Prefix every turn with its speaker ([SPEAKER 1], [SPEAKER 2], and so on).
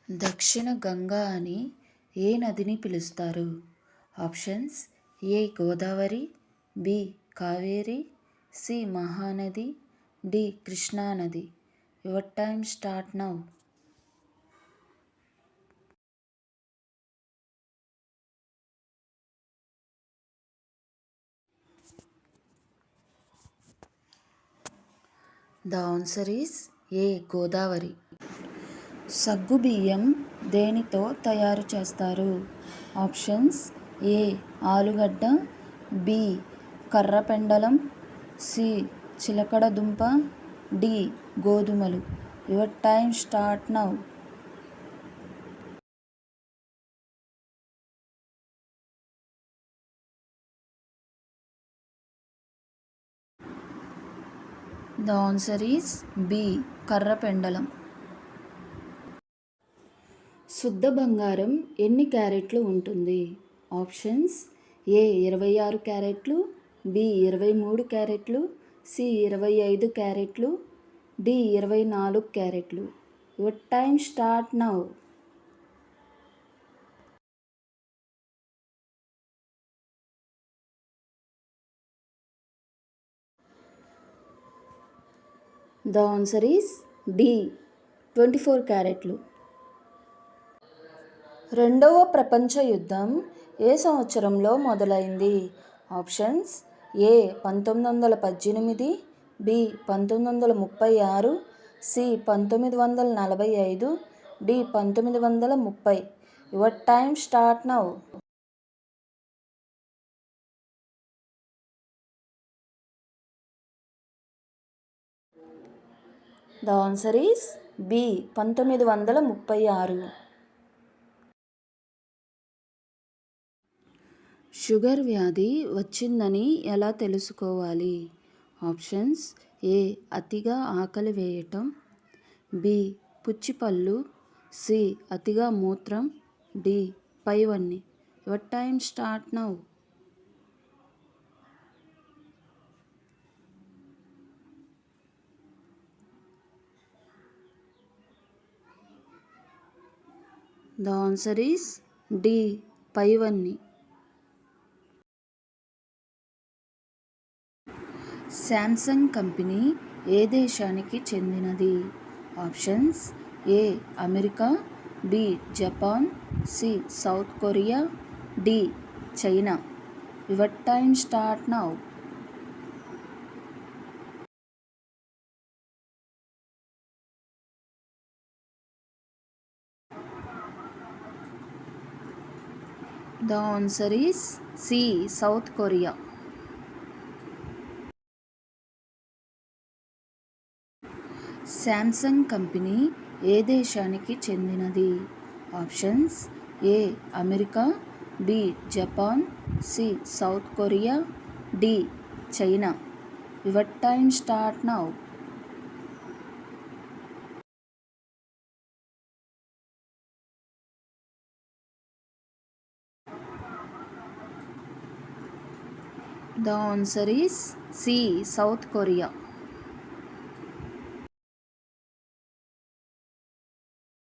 [SPEAKER 1] దక్షిణ గంగా అని ఏ నదిని పిలుస్తారు? Options: A Godavari, B Kaveri, C Mahanadi, D Krishna నది. Your time start now. The answer is A Godavari. సగ్గుబియ్యం దేనితో తయారు చేస్తారు? ఆప్షన్స్: ఏ ఆలుగడ్డ, బి కర్రపెండలం, సి చిలకడదుంప, డి గోధుమలు. Your time start now. The answer is B కర్రపెండలం. శుద్ధ బంగారం ఎన్ని క్యారెట్లు ఉంటుంది? ఆప్షన్స్: ఏ 26 క్యారెట్లు, బి 23 క్యారెట్లు, సి 25 క్యారెట్లు, డి 24 క్యారెట్లు. Your time start now. The answer is D 24 క్యారెట్లు. రెండవ ప్రపంచ యుద్ధం ఏ సంవత్సరంలో మొదలైంది? Options: A 1918, B 1936, C 1945, D 1930. Your time start now. The answer is B 1936. Sugar వ్యాధి వచ్చిందని ఎలా తెలుసుకోవాలి? ఆప్షన్స్: ఏ అతిగా ఆకలి వేయటం, బి పుచ్చిపళ్ళు, సి అతిగా మూత్రం, డి పైవన్నీ. Your time start now. The answer is D పైవన్నీ. శాంసంగ్ కంపెనీ ఏ దేశానికి చెందినది? Options: A America, B Japan, C South Korea, D China. Your time start now. The answer is C South Korea. Samsung company ఏ దేశానికి చెందినది? Options: A America, B Japan, C South Korea, D China. Your time start now. The answer is C South Korea.